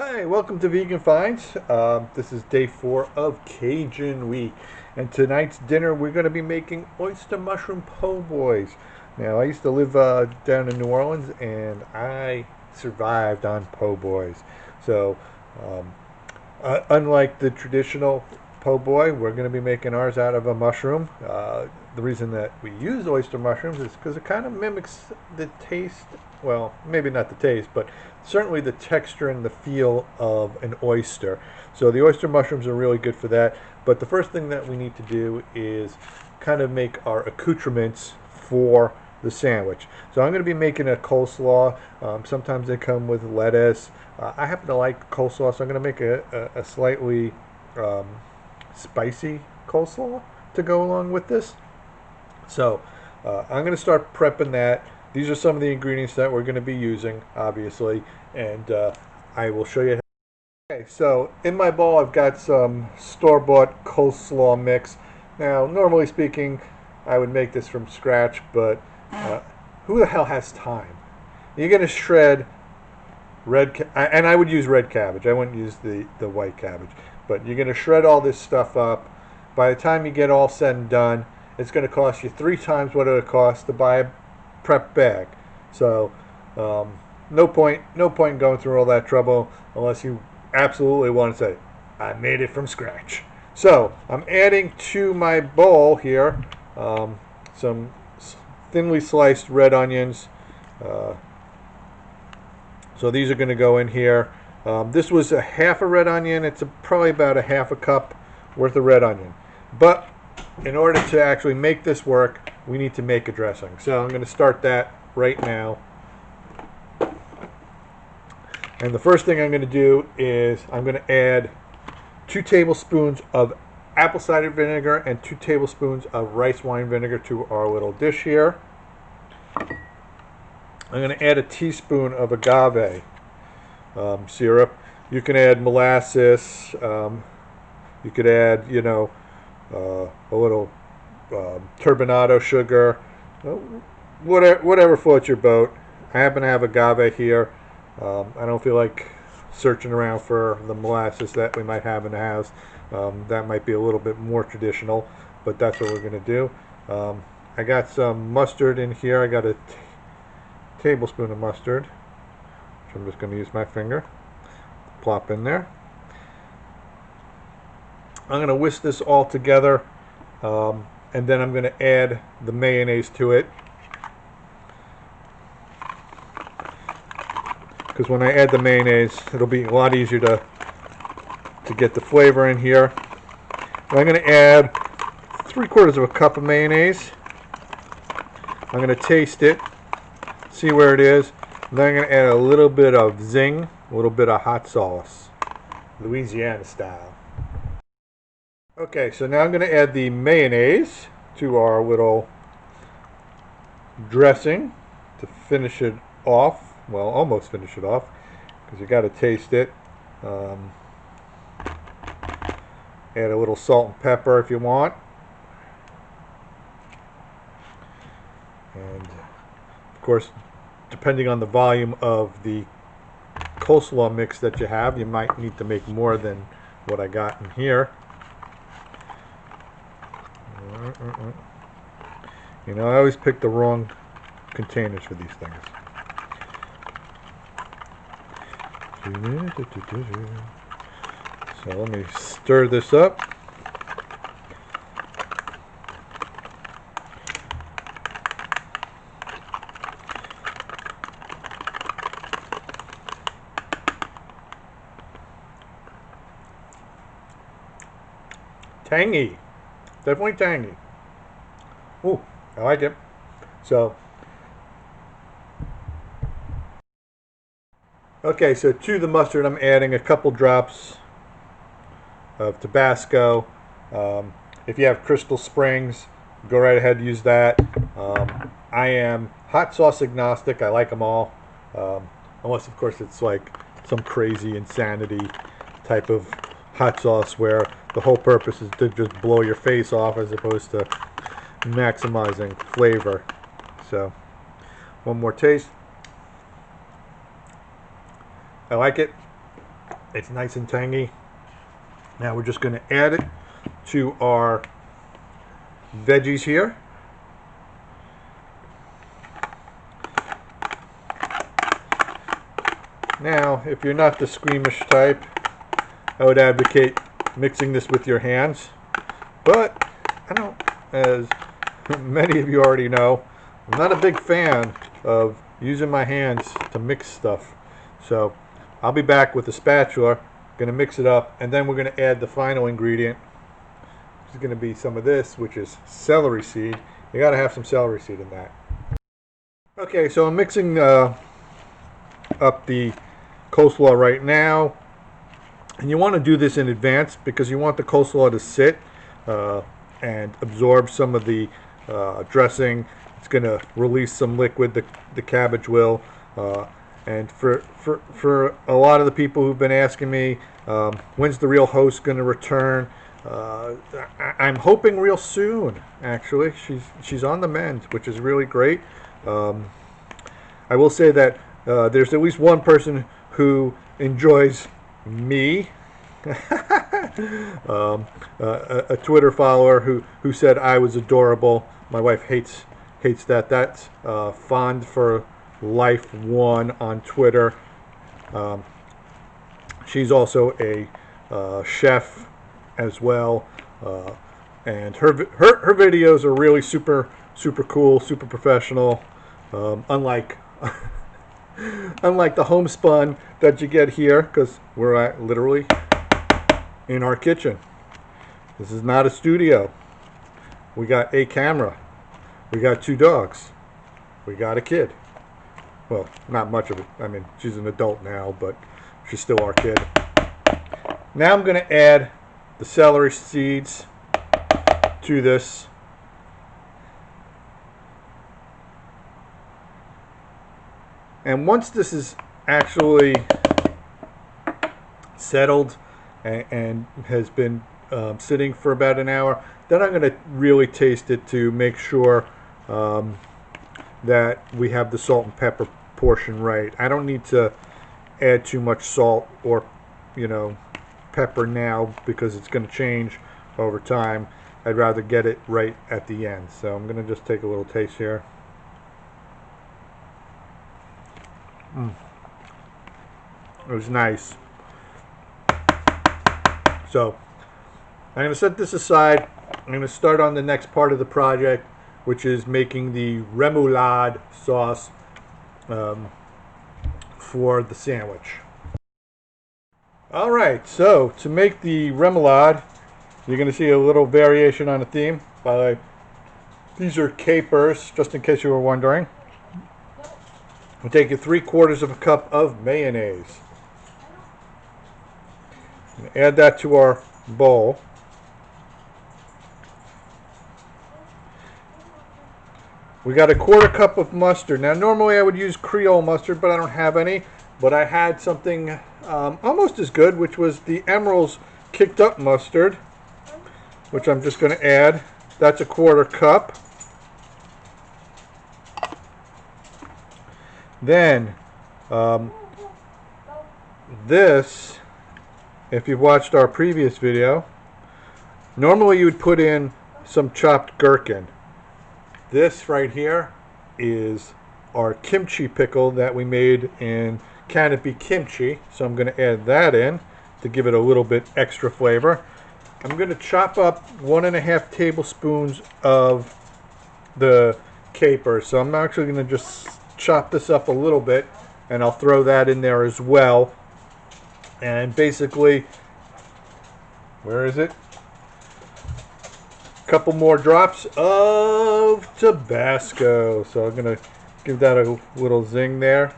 Hi, welcome to Vegan Finds. This is day 4 of Cajun Week, and tonight's dinner we're going to be making oyster mushroom po' boys. Now, I used to live down in New Orleans, and I survived on po' boys. So, um, unlike the traditional po' boy, we're going to be making ours out of a mushroom. The reason that we use oyster mushrooms is because it kind of mimics the taste. Well, maybe not the taste, but certainly the texture and the feel of an oyster. So the oyster mushrooms are really good for that. But the first thing that we need to do is kind of make our accoutrements for the sandwich. So I'm going to be making a coleslaw. Sometimes they come with lettuce. I happen to like coleslaw, so I'm going to make a slightly spicy coleslaw to go along with this. So I'm going to start prepping that. These are some of the ingredients that we're going to be using, obviously, and I will show you. Okay, so in my bowl I've got some store-bought coleslaw mix. Now, normally speaking, I would make this from scratch, but who the hell has time? You're going to shred and I would use red cabbage. I wouldn't use the white cabbage. But you're going to shred all this stuff up. By the time you get all said and done, it's going to cost you 3 times what it would cost to buy a prep bag. So no point in going through all that trouble unless you absolutely want to say, I made it from scratch. So I'm adding to my bowl here some thinly sliced red onions. So these are going to go in here. This was a half a red onion. It's probably about a half a cup worth of red onion. But in order to actually make this work, we need to make a dressing. So I'm going to start that right now. And the first thing I'm going to do is I'm going to add 2 tablespoons of apple cider vinegar and 2 tablespoons of rice wine vinegar to our little dish here. I'm going to add a teaspoon of agave syrup. You can add molasses. You could add, a little turbinado sugar, whatever floats your boat. I happen to have agave here. I don't feel like searching around for the molasses that we might have in the house. That might be a little bit more traditional, but that's what we're going to do. I got some mustard in here. I got a tablespoon of mustard, which I'm just going to use my finger, plop in there. I'm going to whisk this all together, and then I'm going to add the mayonnaise to it. Because when I add the mayonnaise, it'll be a lot easier to get the flavor in here. And I'm going to add 3/4 of a cup of mayonnaise. I'm going to taste it, see where it is. And then I'm going to add a little bit of zing, a little bit of hot sauce, Louisiana style. Okay, so now I'm going to add the mayonnaise to our little dressing to finish it off. Well, almost finish it off, because you got to taste it. Add a little salt and pepper if you want. And of course, depending on the volume of the coleslaw mix that you have, you might need to make more than what I got in here. I always pick the wrong containers for these things. So let me stir this up. Tangy. Definitely tangy. Ooh, I like it. So, okay, so to the mustard, I'm adding a couple drops of Tabasco. If you have Crystal Springs, go right ahead and use that. I am hot sauce agnostic. I like them all. Unless, of course, it's like some crazy insanity type of hot sauce where the whole purpose is to just blow your face off as opposed to maximizing flavor. So, one more taste. I like it. It's nice and tangy. Now we're just going to add it to our veggies here. Now, if you're not the squeamish type, I would advocate mixing this with your hands. But I don't, as many of you already know, I'm not a big fan of using my hands to mix stuff. So I'll be back with a spatula, going to mix it up, and then we're going to add the final ingredient, which is going to be some of this, which is celery seed. You got to have some celery seed in that. Okay, so I'm mixing up the coleslaw right now, and you want to do this in advance because you want the coleslaw to sit and absorb some of the dressing. It's going to release some liquid, the cabbage will, and for a lot of the people who've been asking me, when's the real host going to return? I'm hoping real soon. Actually, she's on the mend, which is really great. I will say that there's at least one person who enjoys me. A Twitter follower who said I was adorable. My wife hates that. That's Fond for Life 1 on Twitter. She's also a chef as well, and her videos are really super cool, super professional. Unlike the homespun that you get here, because we're literally in our kitchen. This is not a studio. We got a camera. We got 2 dogs. We got a kid. Well, not much of it. I mean, she's an adult now, but she's still our kid. Now I'm going to add the celery seeds to this. And once this is actually settled and has been sitting for about an hour, then I'm going to really taste it to make sure that we have the salt and pepper portion right. I don't need to add too much salt or, pepper now because it's going to change over time. I'd rather get it right at the end. So I'm going to just take a little taste here. It was nice. So I'm going to set this aside. I'm going to start on the next part of the project, which is making the remoulade sauce for the sandwich. Alright, so to make the remoulade, you're going to see a little variation on the theme. By the way, these are capers, just in case you were wondering. We'll take 3/4 of a cup of mayonnaise. And add that to our bowl. We got 1/4 cup of mustard. Now normally I would use Creole mustard, but I don't have any. But I had something almost as good, which was the Emerald's kicked up mustard, which I'm just going to add. That's 1/4 cup. Then this, if you've watched our previous video, normally you would put in some chopped gherkin. This right here is our kimchi pickle that we made in Canopy Kimchi. So I'm going to add that in to give it a little bit extra flavor. I'm going to chop up 1½ tablespoons of the caper. So I'm actually going to just chop this up a little bit, and I'll throw that in there as well. And basically, where is it? A couple more drops of Tabasco. So I'm going to give that a little zing there.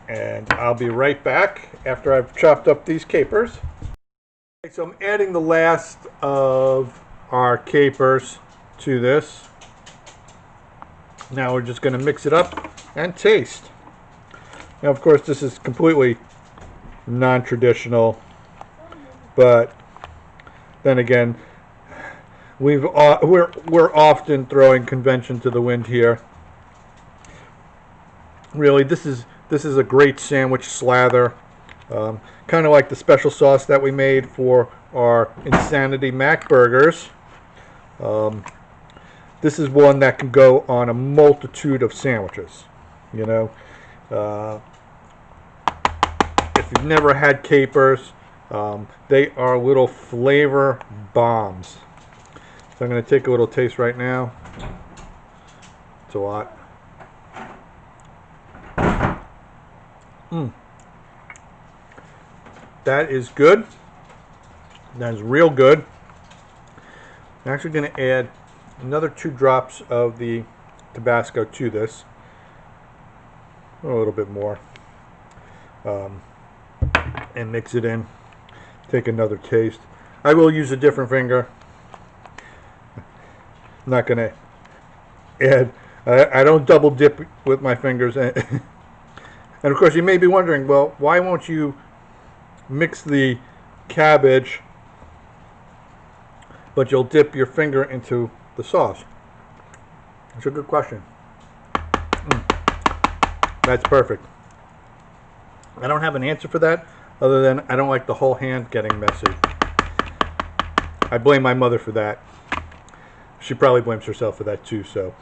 And I'll be right back after I've chopped up these capers. Okay, so I'm adding the last of our capers to this. Now we're just going to mix it up and taste. Now, of course, this is completely non-traditional, but then again, we're often throwing convention to the wind here. Really, this is a great sandwich slather. Kind of like the special sauce that we made for our Insanity Mac Burgers. This is one that can go on a multitude of sandwiches. You know, if you've never had capers, they are little flavor bombs. So I'm going to take a little taste right now. It's a lot. That is good. That is real good. I'm actually going to add another 2 drops of the Tabasco to this. A little bit more. And mix it in. Take another taste. I will use a different finger. I'm not going to add. I don't double dip with my fingers. And of course you may be wondering, well, why won't you mix the cabbage but you'll dip your finger into the sauce? That's a good question. That's perfect. I don't have an answer for that other than I don't like the whole hand getting messy. I blame my mother for that. She probably blames herself for that too, so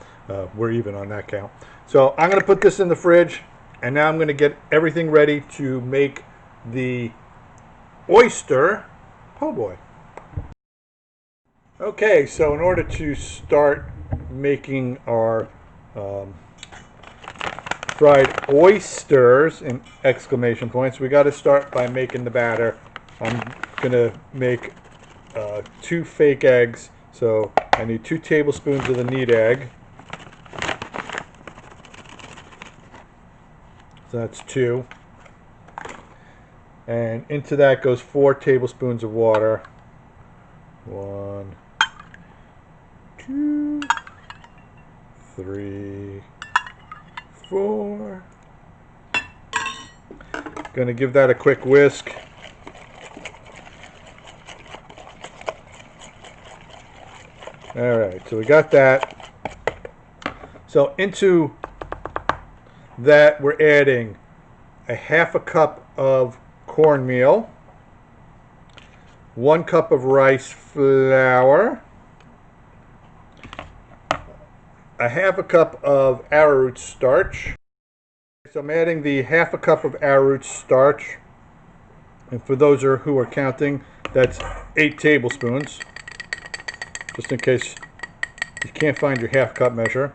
we're even on that count. So I'm going to put this in the fridge, and now I'm going to get everything ready to make the Oyster Po Boy. Okay, so in order to start making our fried oysters in exclamation points, we got to start by making the batter. I'm going to make 2 fake eggs, so I need 2 tablespoons of the neat egg. So that's 2. And into that goes 4 tablespoons of water. 1, 2, 3, 4. Going to give that a quick whisk. Alright, so we got that. So into that we're adding a 1/2 cup of cornmeal, 1 cup of rice flour, a 1/2 cup of arrowroot starch. So I'm adding the 1/2 cup of arrowroot starch, and for those who are counting, that's 8 tablespoons. Just in case you can't find your 1/2 cup measure,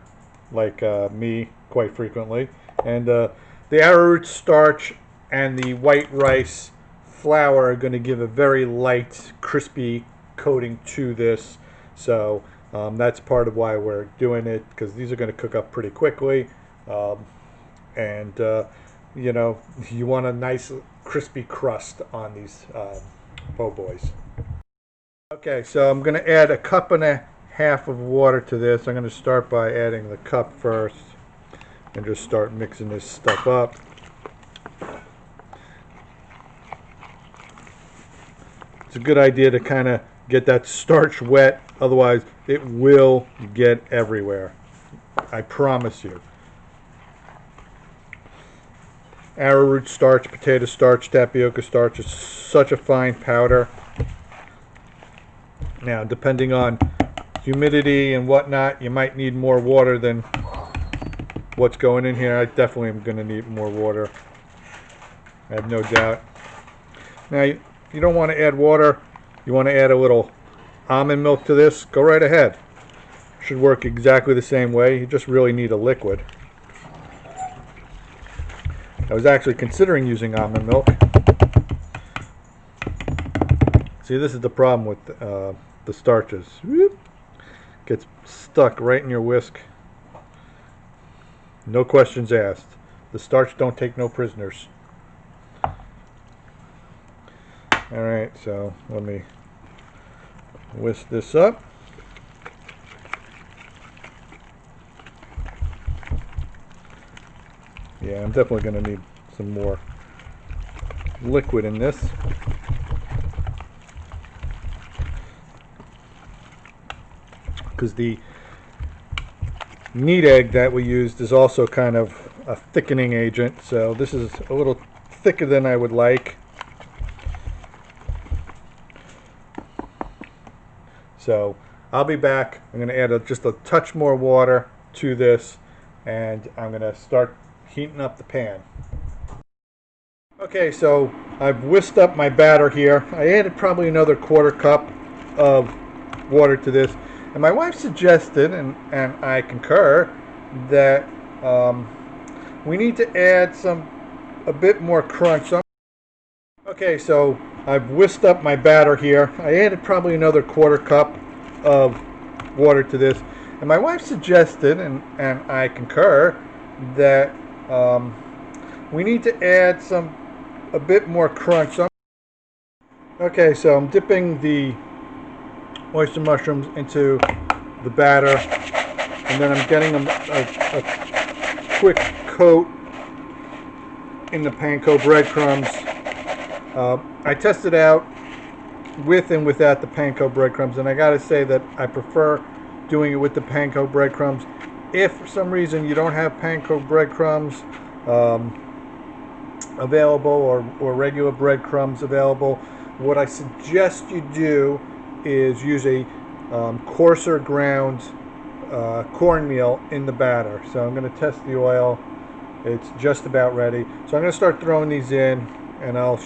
like me quite frequently. And the arrowroot starch and the white rice flour are going to give a very light, crispy coating to this. So that's part of why we're doing it, because these are going to cook up pretty quickly. You know, you want a nice crispy crust on these po' boys. Okay, so I'm going to add 1.5 cups of water to this. I'm going to start by adding the cup first and just start mixing this stuff up. It's a good idea to kind of get that starch wet, otherwise it will get everywhere. I promise you. Arrowroot starch, potato starch, tapioca starch is such a fine powder. Now, depending on humidity and whatnot, you might need more water than what's going in here. I definitely am going to need more water. I have no doubt. Now, you don't want to add water. You want to add a little almond milk to this. Go right ahead. Should work exactly the same way. You just really need a liquid. I was actually considering using almond milk. See, this is the problem with the starches. Whoop. Gets stuck right in your whisk. No questions asked. The starch don't take no prisoners. Alright, so let me whisk this up. Yeah, I'm definitely going to need some more liquid in this. Because the neat egg that we used is also kind of a thickening agent, so this is a little thicker than I would like. So I'll be back. I'm going to add just a touch more water to this, and I'm going to start heating up the pan. Okay, so I've whisked up my batter here. I added probably another 1/4 cup of water to this, and my wife suggested, and I concur, that we need to add a bit more crunch. Okay, so I've whisked up my batter here. I added probably another 1/4 cup of water to this, and my wife suggested, and I concur, that we need to add a bit more crunch. Okay, so I'm dipping the oyster mushrooms into the batter, and then I'm getting a quick coat in the panko breadcrumbs. I tested out with and without the panko breadcrumbs, and I gotta say that I prefer doing it with the panko breadcrumbs. If for some reason you don't have panko breadcrumbs available, or regular breadcrumbs available, what I suggest you do is use a coarser ground cornmeal in the batter. So I'm going to test the oil. It's just about ready. So I'm going to start throwing these in, and I'll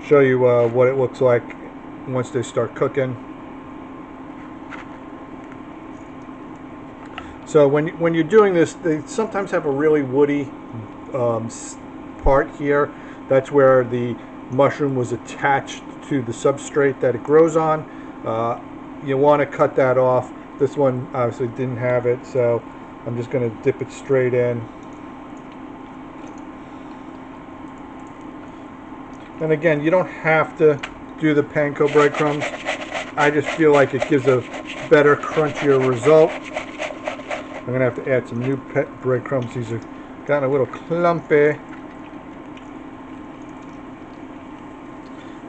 show you what it looks like once they start cooking. So when you're doing this, they sometimes have a really woody part here. That's where the mushroom was attached to the substrate that it grows on. You want to cut that off. This one obviously didn't have it, so I'm just going to dip it straight in. And again, you don't have to do the panko breadcrumbs. I just feel like it gives a better, crunchier result. I'm going to have to add some new breadcrumbs. These are gotten a little clumpy.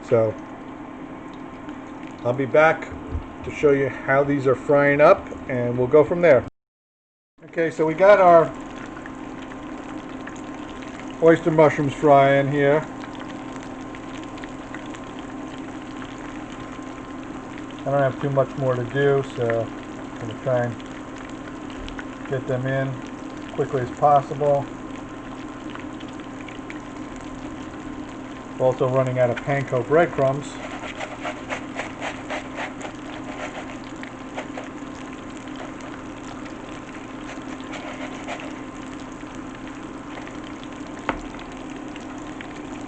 So I'll be back to show you how these are frying up, and we'll go from there. Okay, so we got our oyster mushrooms frying here. I don't have too much more to do, so I'm going to try and get them in as quickly as possible. We're also running out of panko breadcrumbs.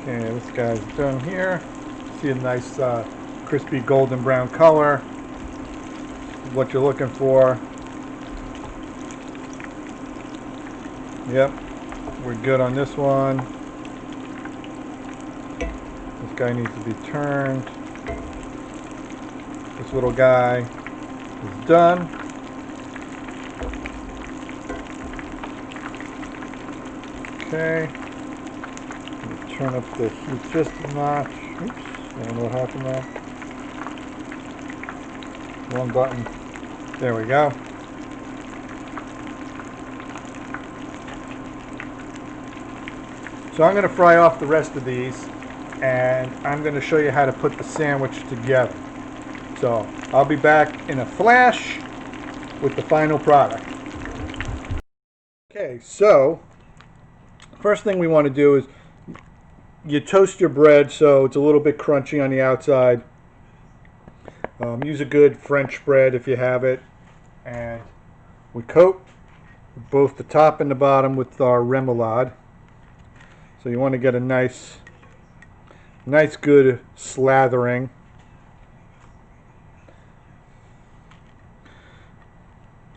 Okay, this guy's done here. See a nice crispy golden brown color. What you're looking for. Yep, we're good on this one. This guy needs to be turned. This little guy is done. Okay. Turn up the heat just a notch. Oops, I don't know what happened there. Wrong button. There we go. So I'm going to fry off the rest of these, and I'm going to show you how to put the sandwich together. So I'll be back in a flash with the final product. Okay, so first thing we want to do is you toast your bread so it's a little bit crunchy on the outside. Use a good French bread if you have it, and we coat both the top and the bottom with our remoulade. So you want to get a nice good slathering.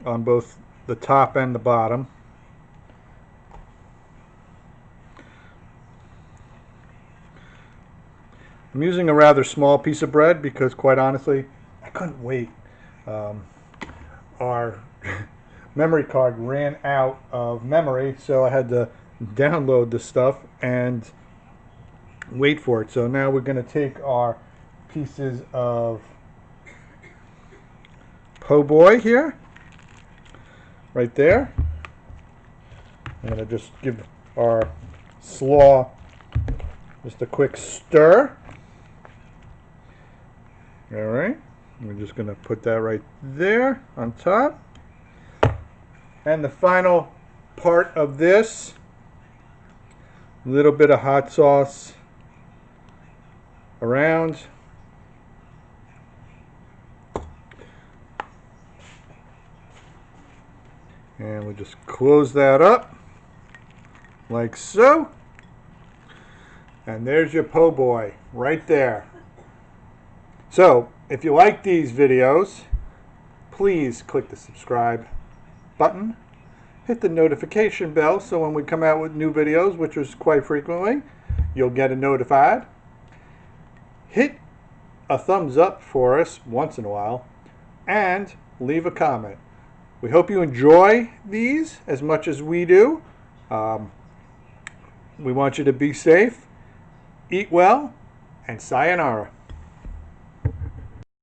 On both the top and the bottom. I'm using a rather small piece of bread because, quite honestly, I couldn't wait. Our memory card ran out of memory, so I had to download the stuff and wait for it. So now we're going to take our pieces of Po Boy here, right there. I'm going to just give our slaw. Just a quick stir. All right. We're just going to put that right there on top. And the final part of this, a little bit of hot sauce around. And we'll just close that up like so. And there's your po' boy right there. So, if you like these videos, please click the subscribe button. Hit the notification bell so when we come out with new videos, which is quite frequently, you'll get notified. Hit a thumbs up for us once in a while and leave a comment. We hope you enjoy these as much as we do. We want you to be safe, eat well, and sayonara.